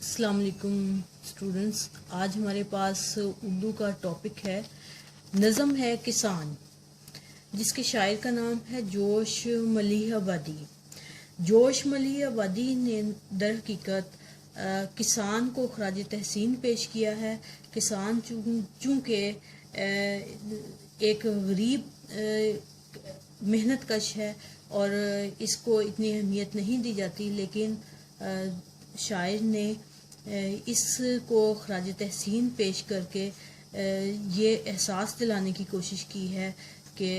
अस्सलाम वालेकुम स्टूडेंट्स। आज हमारे पास उर्दू का टॉपिक है नज़म है किसान, जिसके शायर का नाम है जोश मलिह आबादी। जोश मलिह आबादी ने दर हकीकत किसान को खराज तहसीन पेश किया है। किसान चूँकि एक गरीब मेहनत कश है और इसको इतनी अहमियत नहीं दी जाती, लेकिन शायर ने इसको खराज तहसीन पेश करके ये एहसास दिलाने की कोशिश की है कि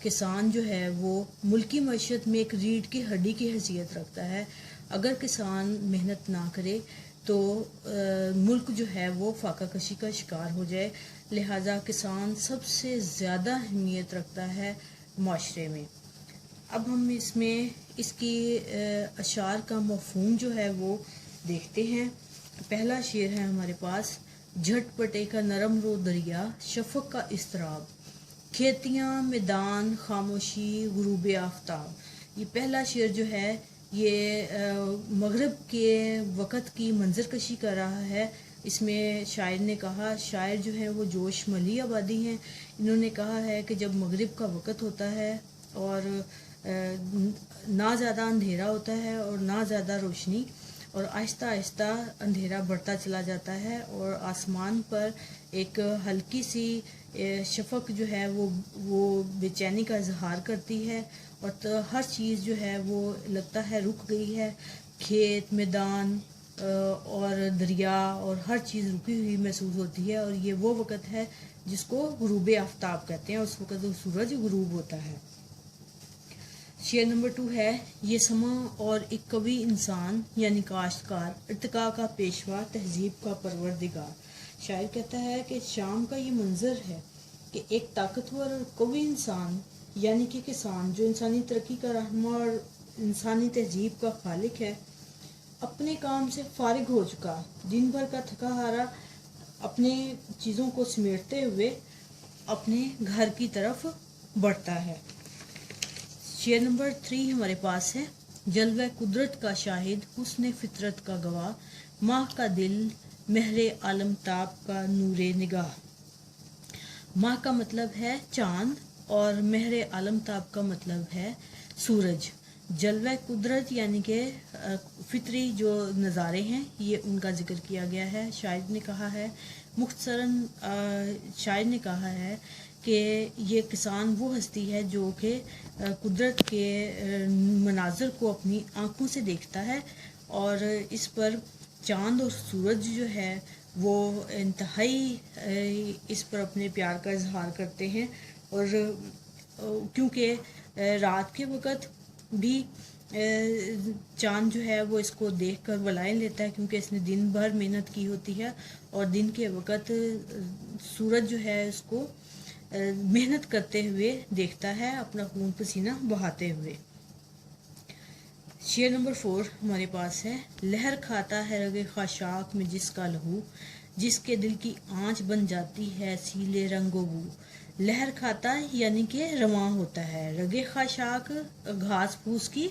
किसान जो है वो मुल्की मईशत में एक रीढ़ की हड्डी की हैसियत रखता है। अगर किसान मेहनत ना करे तो मुल्क जो है वो फाका कशी का शिकार हो जाए। लिहाजा किसान सबसे ज़्यादा अहमियत रखता है माशरे में। अब हम इसमें इसकी अशार का मफहूम जो है वो देखते हैं। पहला शेर है हमारे पास, झटपटे का नरम रो दरिया शफक का इस्तराब, खेतियाँ मैदान खामोशी गुरूब आफ्ताब। ये पहला शेर जो है ये मगरिब के वक़्त की मंजर कशी कर रहा है। इसमें शायर ने कहा, शायर जो है वो जोश मलिह आबादी हैं। इन्होंने कहा है कि जब मगरिब का वक़्त होता है और ना ज़्यादा अंधेरा होता है और ना ज़्यादा रोशनी, और आहिस्ता आहिस्ता अंधेरा बढ़ता चला जाता है और आसमान पर एक हल्की सी शफक जो है वो बेचैनी का इजहार करती है और तो हर चीज़ जो है वो लगता है रुक गई है। खेत मैदान और दरिया और हर चीज़ रुकी हुई महसूस होती है और ये वो वक़्त है जिसको गुरूब आफ्ताब कहते हैं। उस वक़्त सूरज गुरूब होता है। शेर नंबर 2 है, ये समा और एक कवि इंसान यानी काश्तकार, इर्तिका का पेशवा तहजीब का परवरदिगार। शायर कहता है कि शाम का ये मंजर है कि एक ताकतवर और कवि इंसान यानी कि किसान, जो इंसानी तरक्की का रहनुमा और इंसानी तहजीब का खालिक है, अपने काम से फारिग हो चुका दिन भर का थका हारा अपने चीज़ों को समेटते हुए अपने घर की तरफ बढ़ता है। शेर नंबर 3 हमारे पास है, जलवा कुदरत का शाहिद हुस्न फितरत का गवाह, माह का दिल महरे आलमताब का नूरे निगाह। माह का मतलब है चांद और महरे आलमताब का मतलब है सूरज। जलवा कुदरत यानी कि फितरी जो नज़ारे हैं ये उनका जिक्र किया गया है। शायर ने कहा है मुख्तसरन शायर ने कहा है कि ये किसान वो हस्ती है जो कि कुदरत के मनाज़र को अपनी आँखों से देखता है और इस पर चाँद और सूरज जो है वो इंतहाई इस पर अपने प्यार का इजहार करते हैं। और क्योंकि रात के वक़्त भी चाँद जो है वो इसको देखकर बलाएं लेता है, क्योंकि इसने दिन भर मेहनत की होती है और दिन के वक़्त सूरज जो है इसको मेहनत करते हुए देखता है, अपना खून पसीना बहाते हुए। शेर नंबर 4 हमारे पास है, लहर खाता है रगे खाशाक में जिसका लहू, जिसके दिल की आँच बन जाती है सीले रंगो बू। लहर खाता यानी कि रवां होता है, रगे खाशाक घास फूस की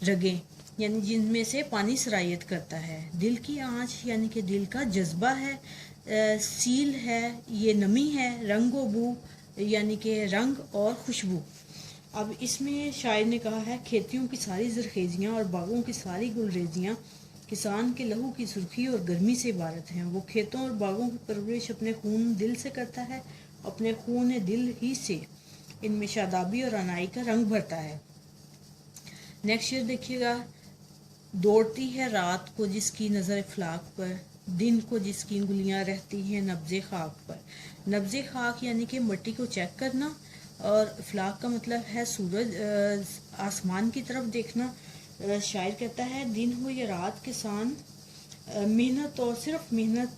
रगें यानी जिनमें से पानी सरायत करता है। दिल की आँच यानी कि दिल का जज्बा है। सील है ये नमी है, रंगो बू यानी कि रंग और खुशबू। अब इसमें शायर ने कहा है, खेतियों की सारी जरखेजियाँ और बागों की सारी गुलरेजियाँ किसान के लहू की सुर्खी और गर्मी से इबारत हैं। वो खेतों और बागों की परवरिश अपने खून दिल से करता है, अपने खून दिल ही से इनमें शादाबी और अनाई का रंग भरता है। नेक्स्ट शेर देखिएगा, दौड़ती है रात को जिसकी नज़र इफलाक पर, दिन को जिसकी उंगलियां रहती हैं नब्ज़े खाक पर। नब्ज़े खाक यानी कि मिट्टी को चेक करना और इफलाक का मतलब है सूरज आसमान की तरफ देखना। शायर कहता है, दिन हो या रात किसान मेहनत और सिर्फ मेहनत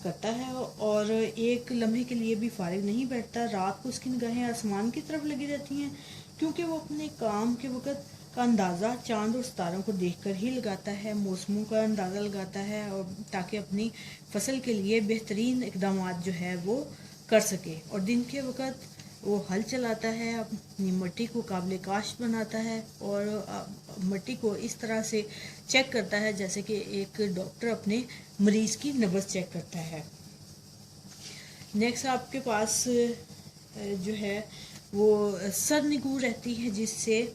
करता है और एक लम्हे के लिए भी फारिग नहीं बैठता। रात को उसकी निगाहें आसमान की तरफ लगी रहती हैं, क्योंकि वो अपने काम के वक़्त का अंदाज़ा चांद और सितारों को देखकर ही लगाता है, मौसमों का अंदाज़ा लगाता है और ताकि अपनी फसल के लिए बेहतरीन इक़दामात जो है वो कर सके। और दिन के वक़्त وہ ہل چلاتا ہے، اپنی مٹی کو قابل کاشت بناتا ہے اور مٹی کو اس طرح سے چیک کرتا ہے جیسے کہ ایک ڈاکٹر اپنے مریض کی نبض چیک کرتا ہے۔ نیکسٹ آپ کے پاس جو ہے وہ سرنگو رہتی ہے، جس سے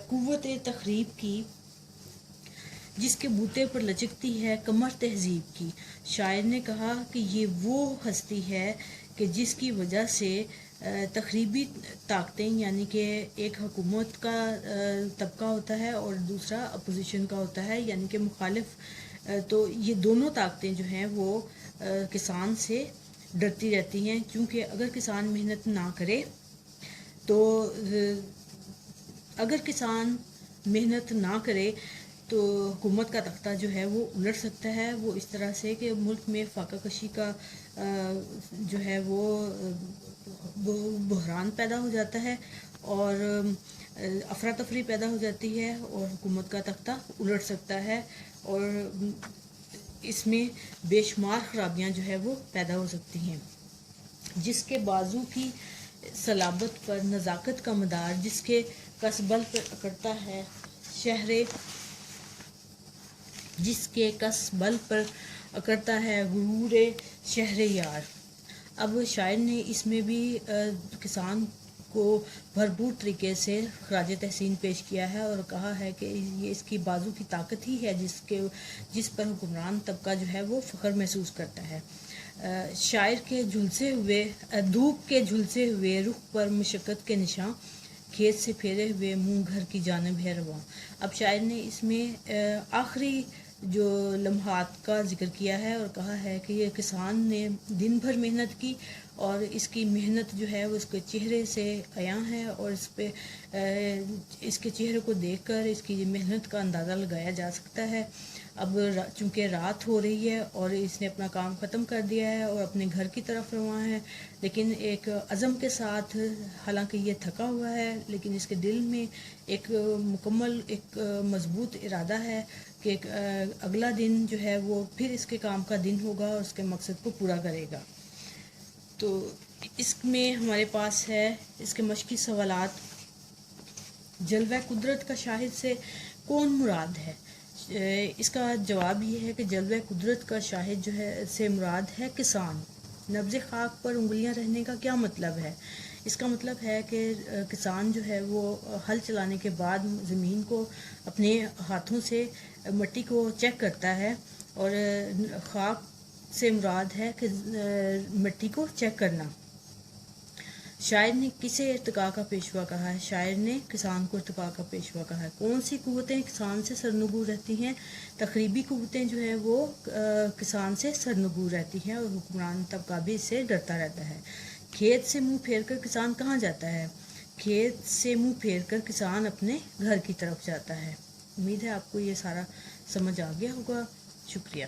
قوت تخریب کی، جس کے بوتے پر لچکتی ہے کمر تہذیب کی۔ شاعر نے کہا کہ یہ وہ ہستی ہے کہ جس کی وجہ سے تخریبی طاقتیں، یعنی کہ ایک حکومت کا طبقہ ہوتا ہے اور دوسرا اپوزیشن کا ہوتا ہے، یعنی کہ مخالف، تو یہ دونوں طاقتیں جو ہیں وہ کسان سے ڈرتی رہتی ہیں، کیونکہ اگر کسان محنت نہ کرے تو تو حکومت کا تختہ جو ہے وہ الٹ سکتا ہے، وہ اس طرح سے کہ ملک میں فاقہ کشی کا جو ہے وہ بحران پیدا ہو جاتا ہے اور افراتفری پیدا ہو جاتی ہے اور حکومت کا تختہ الٹ سکتا ہے اور اس میں بے شمار خرابیاں جو ہے وہ پیدا ہو سکتی ہیں۔ جس کے بازو کی صلابت پر نزاکت کا مدار، جس کے کسبل پر اکڑتا ہے غرور شہر یار۔ اب شاعر نے اس میں بھی کسان کو بھرپور طریقے سے خراج تحسین پیش کیا ہے اور کہا ہے کہ یہ اس کی بازو کی طاقت ہی ہے جس پر حکمران طبقہ جو ہے وہ فخر محسوس کرتا ہے۔ شاعر کے دھوپ کے جھلسے ہوئے رخ پر مشقت کے نشاں، کھیت سے پھیرے ہوئے منہ گھر کی جانب ہے رواں۔ اب شاعر نے اس میں آخری جو لمحات کا ذکر کیا ہے اور کہا ہے کہ یہ کسان نے دن بھر محنت کی اور اس کی محنت جو ہے وہ اس کے چہرے سے عیاں ہے اور اس کے چہرے کو دیکھ کر اس کی محنت کا اندازہ لگایا جا سکتا ہے۔ اب چونکہ رات ہو رہی ہے اور اس نے اپنا کام ختم کر دیا ہے اور اپنے گھر کی طرف رواں ہے، لیکن ایک عزم کے ساتھ، حالانکہ یہ تھکا ہوا ہے لیکن اس کے دل میں ایک مکمل ایک مضبوط ارادہ ہے کہ اگلا دن جو ہے وہ پھر اس کے کام کا دن ہوگا اور اس کے مقصد کو پورا کرے گا۔ تو اس میں ہمارے پاس ہے اس کے مشقی سوالات۔ جلوہ قدرت کا شاہد سے کون مراد ہے؟ اس کا جواب یہ ہے کہ جلوہ قدرت کا شاہد جو ہے سے مراد ہے کسان۔ نبض خاک پر انگلیاں رہنے کا کیا مطلب ہے؟ اس کا مطلب ہے کہ کسان جو ہے وہ ہل چلانے کے بعد زمین کو اپنے ہاتھوں سے مٹی کو چیک کرتا ہے اور خاک سے مراد ہے کہ مٹی کو چیک کرنا۔ شاعر نے کسے ارتقاء کا پیشوا کہا ہے؟ شاعر نے کسان کو ارتقاء کا پیشوا کہا ہے۔ کون سی قوتیں کسان سے سرنگو رہتی ہیں؟ تخریبی قوتیں جو ہیں وہ کسان سے سرنگو رہتی ہیں اور حکمران طبقہ بھی اس سے ڈرتا رہتا ہے۔ کھیت سے منہ پھیر کر کسان کہاں جاتا ہے؟ کھیت سے منہ پھیر کر کسان اپنے گھر کی طرف جاتا ہے۔ امید ہے آپ کو یہ سارا سمجھ آ گیا ہوگا۔ شکریہ۔